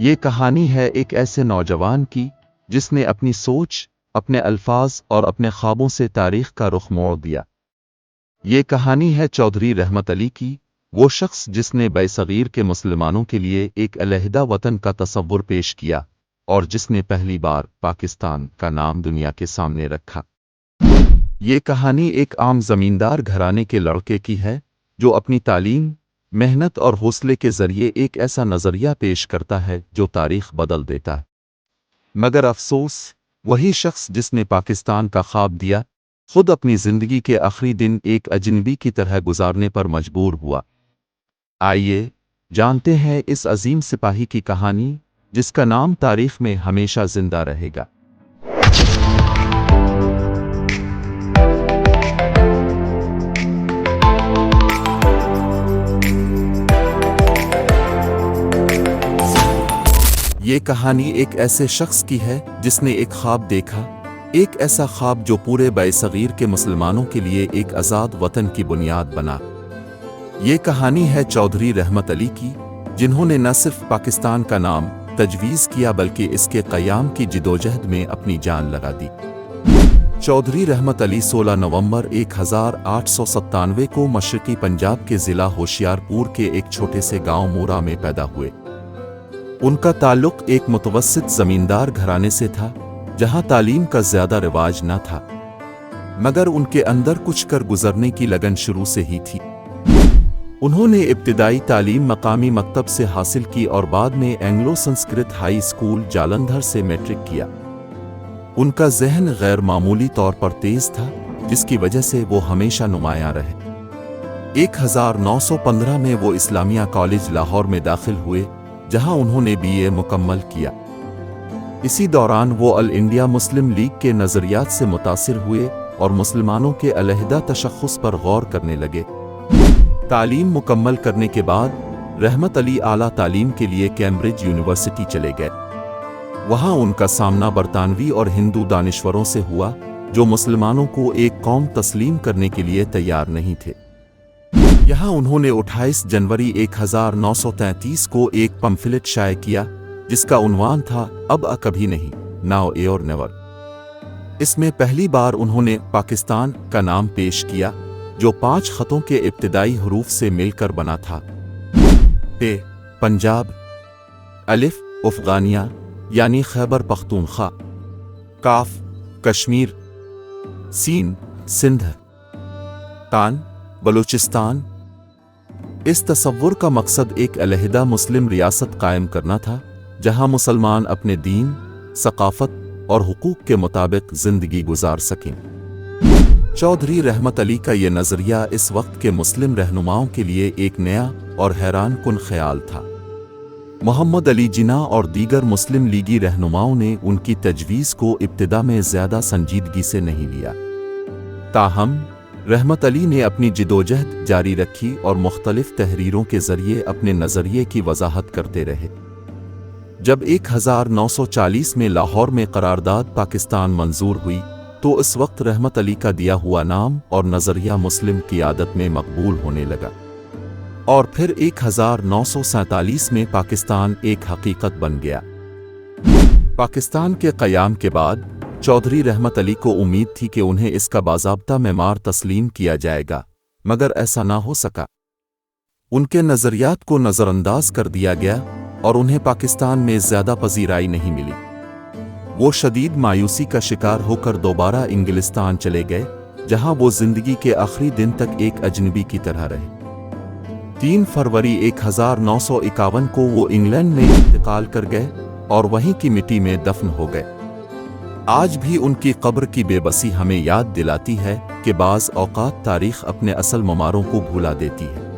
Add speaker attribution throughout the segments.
Speaker 1: یہ کہانی ہے ایک ایسے نوجوان کی جس نے اپنی سوچ، اپنے الفاظ اور اپنے خوابوں سے تاریخ کا رخ موڑ دیا۔ یہ کہانی ہے چودھری رحمت علی کی، وہ شخص جس نے برصغیر کے مسلمانوں کے لیے ایک علیحدہ وطن کا تصور پیش کیا اور جس نے پہلی بار پاکستان کا نام دنیا کے سامنے رکھا۔ یہ کہانی ایک عام زمیندار گھرانے کے لڑکے کی ہے جو اپنی تعلیم، محنت اور حوصلے کے ذریعے ایک ایسا نظریہ پیش کرتا ہے جو تاریخ بدل دیتا ہے۔ مگر افسوس، وہی شخص جس نے پاکستان کا خواب دیا، خود اپنی زندگی کے آخری دن ایک اجنبی کی طرح گزارنے پر مجبور ہوا۔ آئیے جانتے ہیں اس عظیم سپاہی کی کہانی جس کا نام تاریخ میں ہمیشہ زندہ رہے گا۔ یہ کہانی ایک ایسے شخص کی ہے جس نے ایک خواب دیکھا، ایک ایسا خواب جو پورے برصغیر کے مسلمانوں کے لیے ایک آزاد وطن کی بنیاد بنا۔ یہ کہانی ہے چودھری رحمت علی کی، جنہوں نے نہ صرف پاکستان کا نام تجویز کیا بلکہ اس کے قیام کی جدوجہد میں اپنی جان لگا دی۔ چودھری رحمت علی 16 نومبر 1897 کو مشرقی پنجاب کے ضلع ہوشیارپور کے ایک چھوٹے سے گاؤں مورا میں پیدا ہوئے۔ ان کا تعلق ایک متوسط زمیندار گھرانے سے تھا جہاں تعلیم کا زیادہ رواج نہ تھا، مگر ان کے اندر کچھ کر گزرنے کی لگن شروع سے ہی تھی۔ انہوں نے ابتدائی تعلیم مقامی مکتب سے حاصل کی اور بعد میں Anglo Sanskrit high school Jalandhar سے میٹرک کیا۔ ان کا ذہن غیر معمولی طور پر تیز تھا، جس کی وجہ سے وہ ہمیشہ نمایاں رہے۔ 1915 میں وہ اسلامیہ کالج لاہور میں داخل ہوئے، جہاں انہوں نے BA مکمل کیا۔ اسی دوران وہ آل انڈیا مسلم لیگ کے نظریات سے متاثر ہوئے اور مسلمانوں کے علیحدہ تشخص پر غور کرنے لگے۔ تعلیم مکمل کرنے کے بعد رحمت علی اعلیٰ تعلیم کے لیے کیمبرج یونیورسٹی چلے گئے۔ وہاں ان کا سامنا برطانوی اور ہندو دانشوروں سے ہوا جو مسلمانوں کو ایک قوم تسلیم کرنے کے لیے تیار نہیں تھے۔ یہاں انہوں نے 28 جنوری 1933 کو ایک پمفلٹ شائع کیا جس کا عنوان تھا اب کبھی نہیں، ناؤ اور نیور۔ اس میں پہلی بار انہوں نے پاکستان کا نام پیش کیا جو 5 خطوں کے ابتدائی حروف سے مل کر بنا تھا: پ پنجاب، الف افغانیہ یعنی خیبر پختونخوا، کاف کشمیر، سین سندھ، تان بلوچستان۔ اس تصور کا مقصد ایک علیحدہ مسلم ریاست قائم کرنا تھا جہاں مسلمان اپنے دین، ثقافت اور حقوق کے مطابق زندگی گزار سکیں۔ چودھری رحمت علی کا یہ نظریہ اس وقت کے مسلم رہنماؤں کے لیے ایک نیا اور حیران کن خیال تھا۔ محمد علی جناح اور دیگر مسلم لیگی رہنماؤں نے ان کی تجویز کو ابتدا میں زیادہ سنجیدگی سے نہیں لیا۔ تاہم رحمت علی نے اپنی جدوجہد جاری رکھی اور مختلف تحریروں کے ذریعے اپنے نظریے کی وضاحت کرتے رہے۔ جب 1940 میں لاہور میں قرارداد پاکستان منظور ہوئی تو اس وقت رحمت علی کا دیا ہوا نام اور نظریہ مسلم قیادت میں مقبول ہونے لگا، اور پھر 1947 میں پاکستان ایک حقیقت بن گیا۔ پاکستان کے قیام کے بعد چودھری رحمت علی کو امید تھی کہ انہیں اس کا باضابطہ معمار تسلیم کیا جائے گا، مگر ایسا نہ ہو سکا۔ ان کے نظریات کو نظر انداز کر دیا گیا اور انہیں پاکستان میں زیادہ پذیرائی نہیں ملی۔ وہ شدید مایوسی کا شکار ہو کر دوبارہ انگلستان چلے گئے، جہاں وہ زندگی کے آخری دن تک ایک اجنبی کی طرح رہے۔ 3 فروری 1951 کو وہ انگلینڈ میں انتقال کر گئے اور وہیں کی مٹی میں دفن ہو گئے۔ آج بھی ان کی قبر کی بے بسی ہمیں یاد دلاتی ہے کہ بعض اوقات تاریخ اپنے اصل معماروں کو بھلا دیتی ہے۔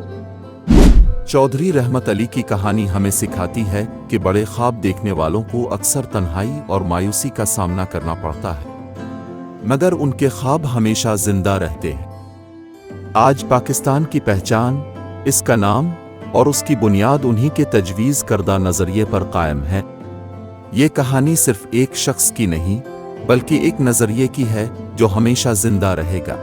Speaker 1: چودھری رحمت علی کی کہانی ہمیں سکھاتی ہے کہ بڑے خواب دیکھنے والوں کو اکثر تنہائی اور مایوسی کا سامنا کرنا پڑتا ہے، مگر ان کے خواب ہمیشہ زندہ رہتے ہیں۔ آج پاکستان کی پہچان، اس کا نام اور اس کی بنیاد انہی کے تجویز کردہ نظریے پر قائم ہے۔ یہ کہانی صرف ایک شخص کی نہیں بلکہ ایک نظریے کی ہے جو ہمیشہ زندہ رہے گا۔